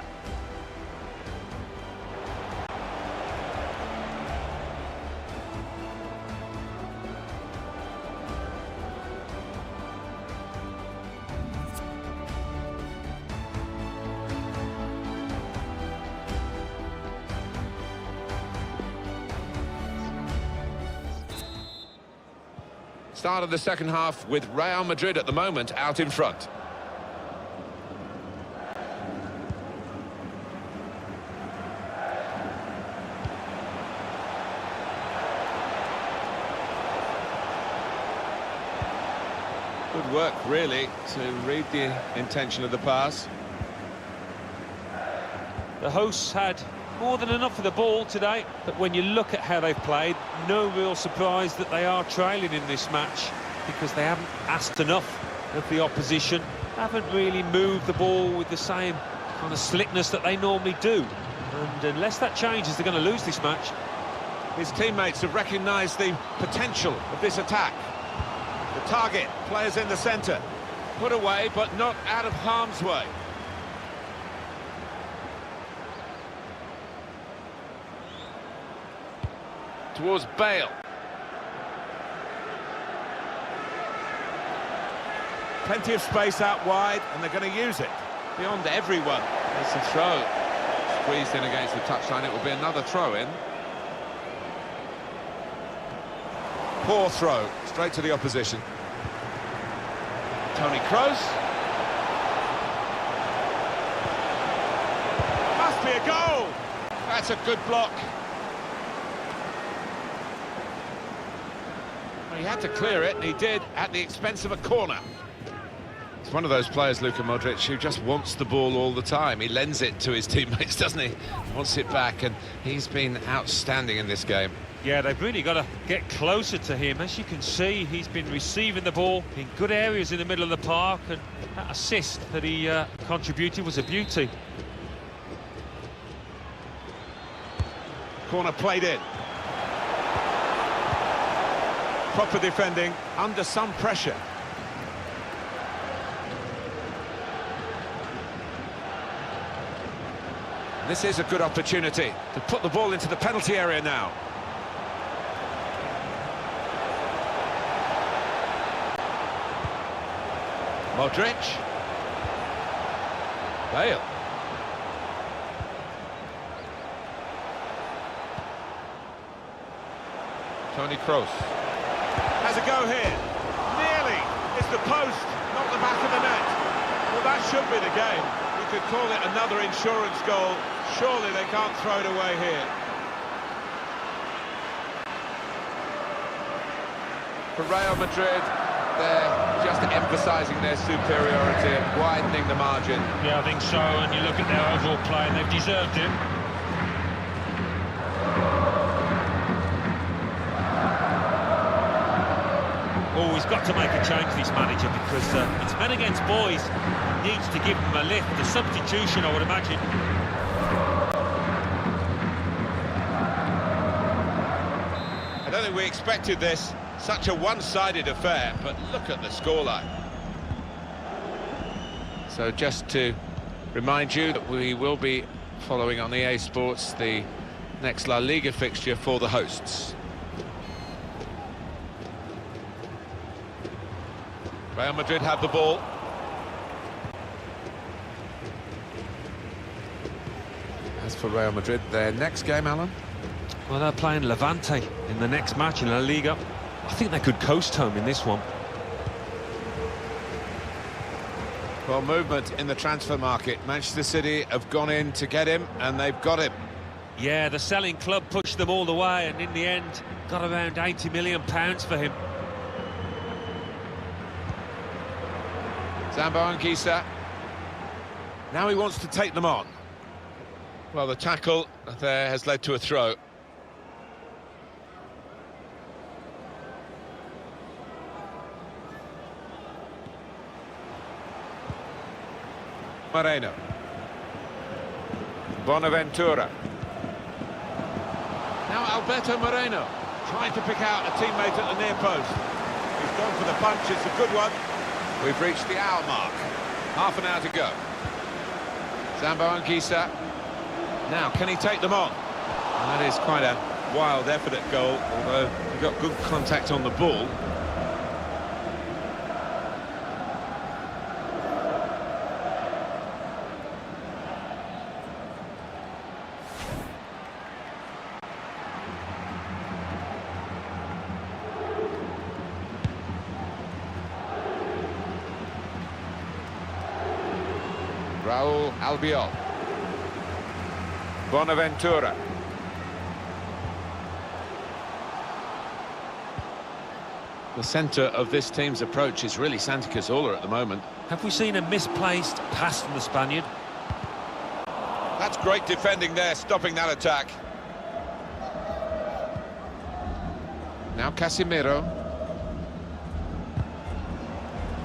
Start of the second half with Real Madrid at the moment out in front. Good work, really, to read the intention of the pass. The hosts had more than enough of the ball today, but when you look at how they've played, no real surprise that they are trailing in this match, because they haven't asked enough of the opposition, haven't really moved the ball with the same kind of slickness that they normally do. And unless that changes, they're going to lose this match. His teammates have recognised the potential of this attack. The target, players in the centre. Put away, but not out of harm's way. Towards Bale. Plenty of space out wide, and they're going to use it. Beyond everyone. It's a throw. Squeezed in against the touchline. It will be another throw-in. Poor throw, straight to the opposition. Toni Kroos. Must be a goal! That's a good block. Well, he had to clear it, and he did at the expense of a corner. It's one of those players, Luka Modric, who just wants the ball all the time. He lends it to his teammates, doesn't he? Wants it back, and he's been outstanding in this game. Yeah, they've really got to get closer to him. As you can see, he's been receiving the ball in good areas in the middle of the park, and that assist that he contributed was a beauty. Corner played in. Proper defending, under some pressure. This is a good opportunity to put the ball into the penalty area now. Modric. Bale. Toni Kroos. Has a go here. Nearly. It's the post, not the back of the net. Well, that should be the game. You could call it another insurance goal. Surely they can't throw it away here. For Real Madrid, they're just emphasising their superiority and widening the margin. Yeah, I think so, and you look at their overall play, and they've deserved it. Oh, he's got to make a change, this manager, because it's men against boys. He needs to give them a lift. The substitution, I would imagine. I don't think we expected this. Such a one-sided affair, but look at the scoreline. So just to remind you that we will be following on EA Sports the next La Liga fixture for the hosts. Real Madrid have the ball. As for Real Madrid, their next game, Alan? Well, they're playing Levante in the next match in La Liga. I think they could coast home in this one. Well, movement in the transfer market. Manchester City have gone in to get him, and they've got him. Yeah, the selling club pushed them all the way, and in the end, got around £80 million for him. Zambo Anguissa. Now he wants to take them on. Well, the tackle there has led to a throw. Moreno. Bonaventura. Now Alberto Moreno trying to pick out a teammate at the near post. He's gone for the punch, it's a good one. We've reached the hour mark. Half an hour to go. Zambo Anguissa. Now, can he take them on? That is quite a wild effort at goal, although he got good contact on the ball. Raul Albiol. Bonaventura. The centre of this team's approach is really Santi Cazorla at the moment. Have we seen a misplaced pass from the Spaniard? That's great defending there, stopping that attack. Now Casemiro.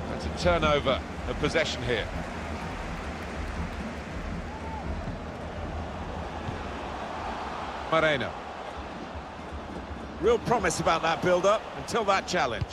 That's a turnover of possession here. Moreno. Real promise about that build-up until that challenge.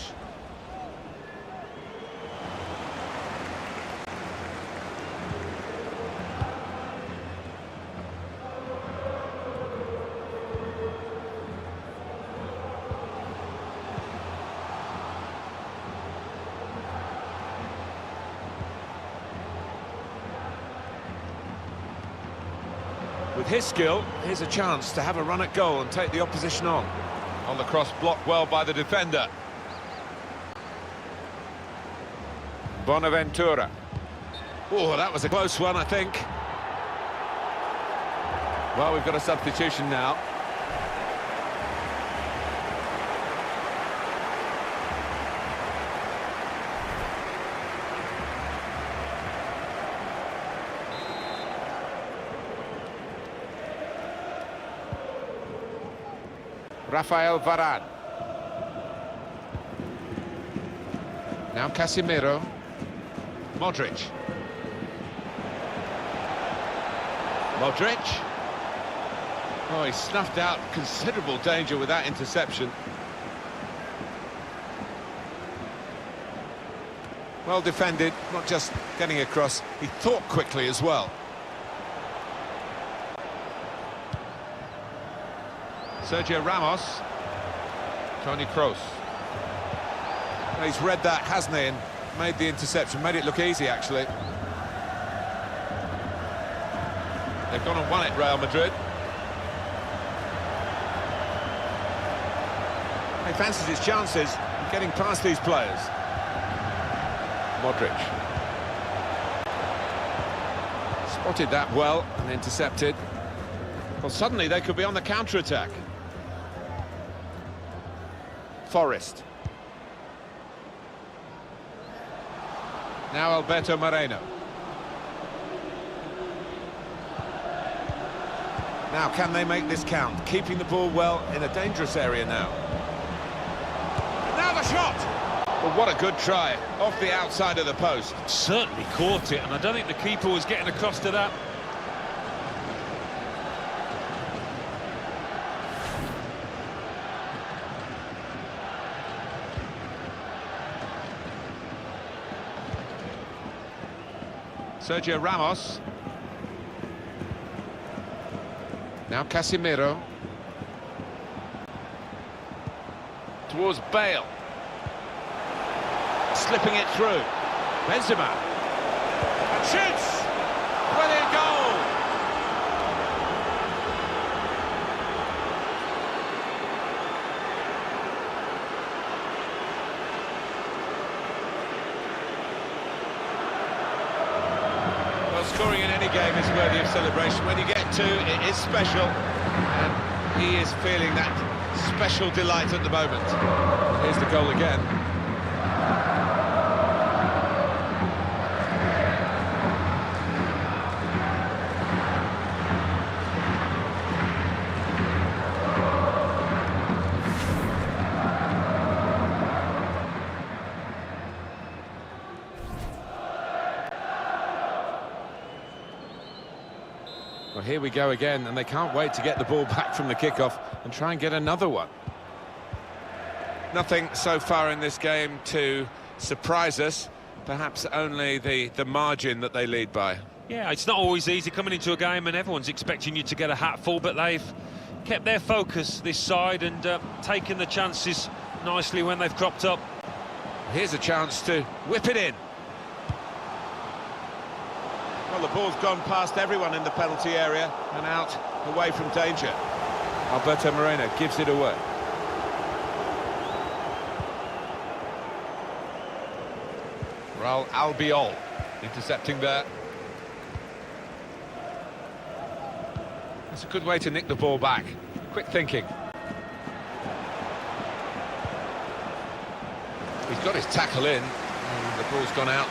With his skill, here's a chance to have a run at goal and take the opposition on. On the cross, blocked well by the defender. Bonaventura. Oh, that was a close one, I think. Well, we've got a substitution now. Rafael Varane. Now Casemiro. Modric. Modric. Oh, he snuffed out considerable danger with that interception. Well defended, not just getting across, he thought quickly as well. Sergio Ramos. Toni Kroos. He's read that, hasn't he, and made the interception, made it look easy, actually. They've gone and won it, Real Madrid. He fancies his chances of getting past these players. Modric. Spotted that well and intercepted. Well, suddenly they could be on the counter-attack. Forest. Now Alberto Moreno. Now, can they make this count? Keeping the ball well in a dangerous area now. Now the shot! Well, what a good try, off the outside of the post. Certainly caught it, and I don't think the keeper was getting across to that. Sergio Ramos. Now Casemiro. Towards Bale. Slipping it through. Benzema. And shoots! Brilliant goal! Well, scoring in any game is worthy of celebration. When you get two, it is special. And he is feeling that special delight at the moment. Here's the goal again. Well, here we go again, and they can't wait to get the ball back from the kickoff and try and get another one. Nothing so far in this game to surprise us, perhaps only the margin that they lead by. Yeah, it's not always easy coming into a game and everyone's expecting you to get a hatful, but they've kept their focus this side and taken the chances nicely when they've cropped up. Here's a chance to whip it in. Well, the ball's gone past everyone in the penalty area and out away from danger. Alberto Moreno gives it away. Raul Albiol intercepting there. It's a good way to nick the ball back. Quick thinking. He's got his tackle in, and the ball's gone out.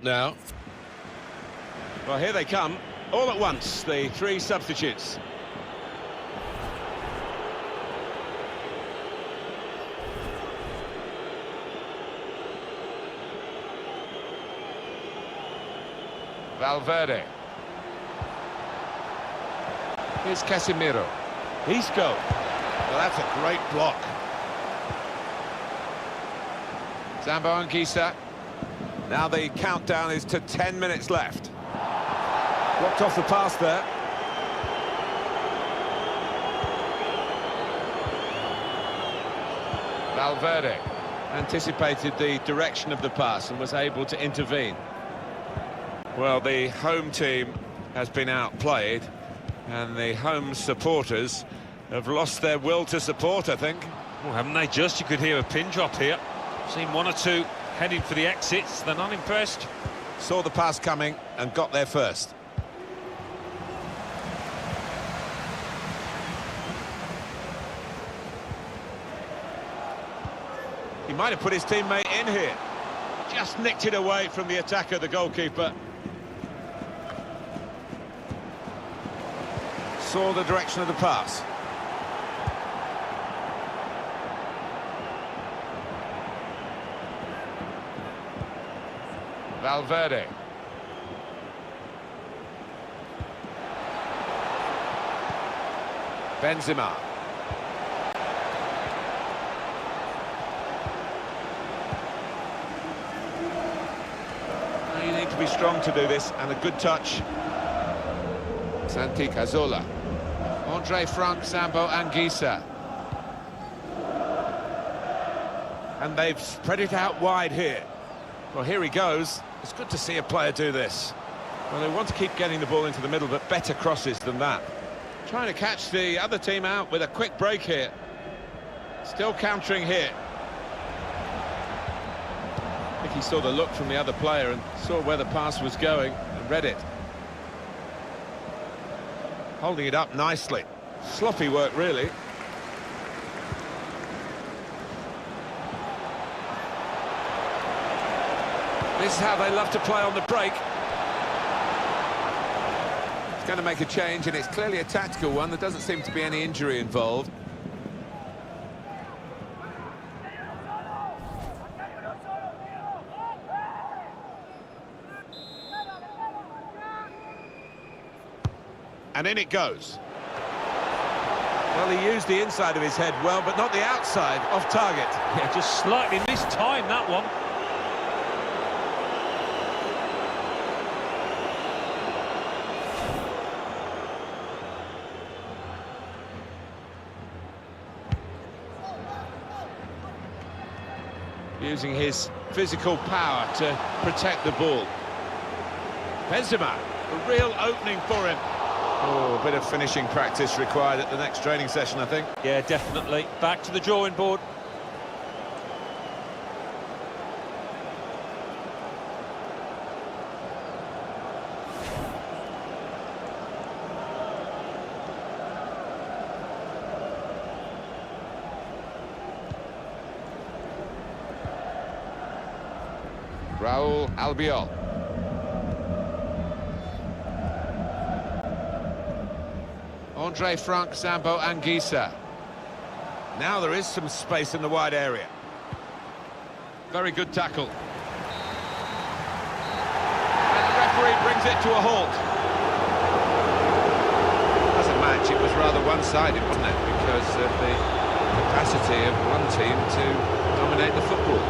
Now, well, here they come, all at once, the three substitutes. Valverde. Here's Casemiro. Isco. Well, that's a great block. Zambo Anguissa. Now the countdown is to 10 minutes left. Blocked off the pass there. Valverde Anticipated the direction of the pass and was able to intervene. Well, the home team has been outplayed, and the home supporters have lost their will to support, I think. Well, haven't they just? You could hear a pin drop here. Seen one or two heading for the exits. They're not impressed. Saw the pass coming and got there first. He might have put his teammate in here. Just nicked it away from the attacker, the goalkeeper. Saw the direction of the pass. Valverde. Benzema. You need to be strong to do this, and a good touch. Santi Cazorla. Andre Frank, Zambo Anguissa. And they've spread it out wide here. Well, here he goes. It's good to see a player do this. Well, they want to keep getting the ball into the middle, but better crosses than that. Trying to catch the other team out with a quick break here. Still countering here. I think he saw the look from the other player and saw where the pass was going and read it. Holding it up nicely. Sloppy work, really. This is how they love to play on the break. It's going to make a change, and it's clearly a tactical one. There doesn't seem to be any injury involved. And in it goes. Well, he used the inside of his head well, but not the outside, off target. Yeah, just slightly mistimed that one. Using his physical power to protect the ball. Benzema, a real opening for him. Oh, a bit of finishing practice required at the next training session, I think. Yeah, definitely. Back to the drawing board. Raul Albiol. Andre Frank Zambo Anguissa. Now there is some space in the wide area. Very good tackle. And the referee brings it to a halt. As a match, it was rather one-sided, wasn't it? Because of the capacity of one team to dominate the football.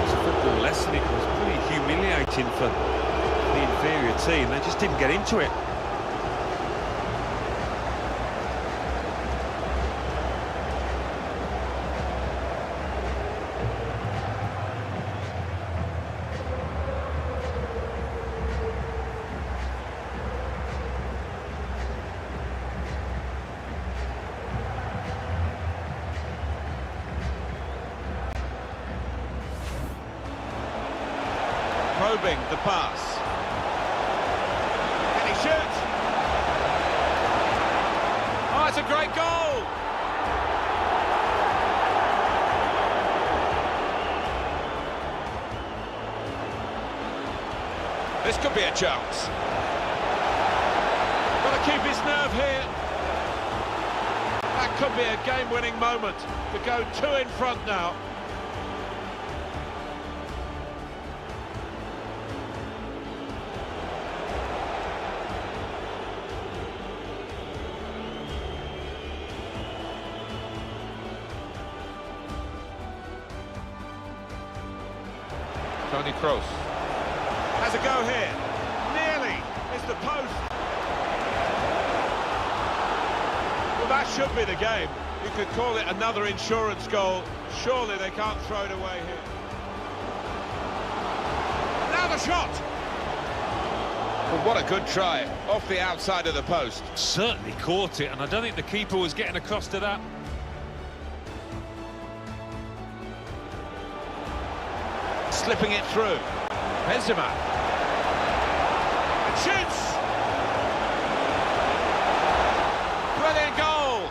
It's a football lesson. It was pretty humiliating for the inferior team. They just didn't get into it. Probing the pass. Can he shoot? Oh, it's a great goal! This could be a chance. Got to keep his nerve here. That could be a game-winning moment to go 2 in front now. Toni Kroos. Has a go here. Nearly. It's the post. Well, that should be the game. You could call it another insurance goal. Surely they can't throw it away here. Now the shot. Well, what a good try. Off the outside of the post. Certainly caught it, and I don't think the keeper was getting across to that. Slipping it through. Benzema. And shoots! Brilliant goal!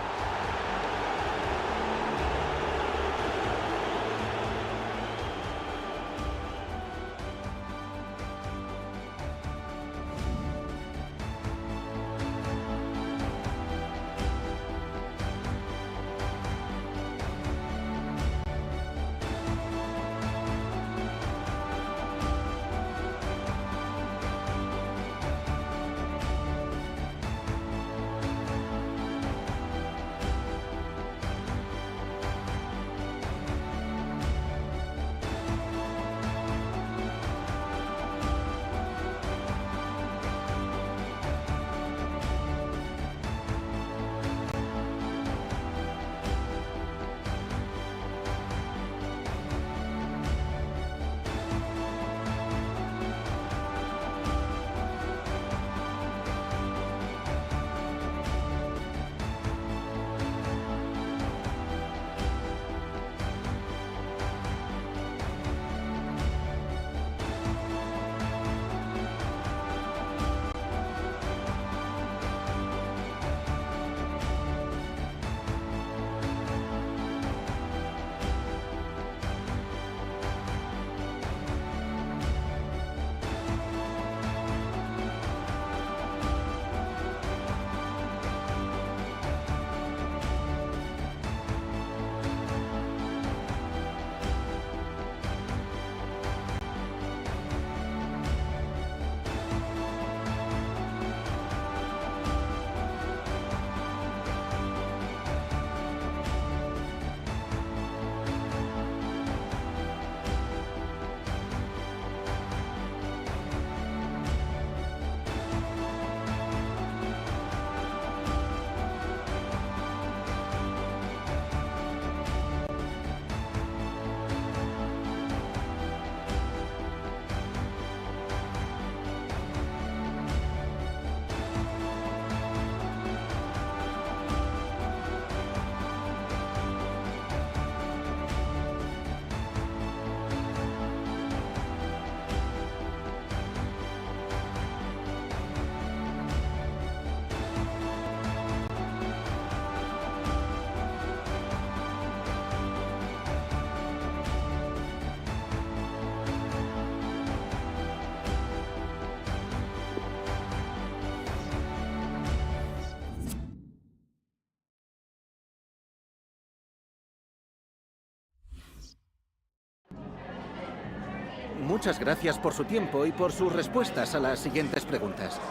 Muchas gracias por su tiempo y por sus respuestas a las siguientes preguntas.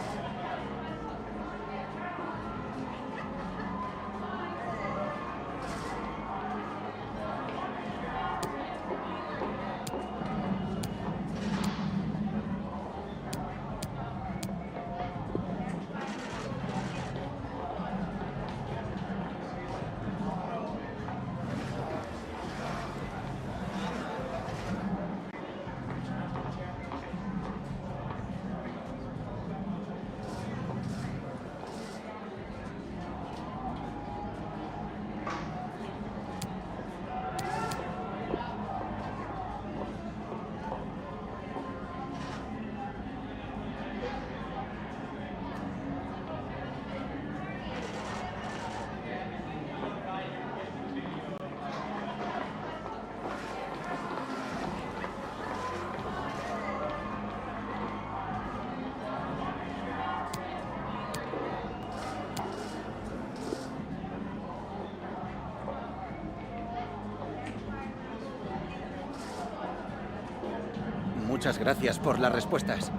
Muchas gracias por las respuestas.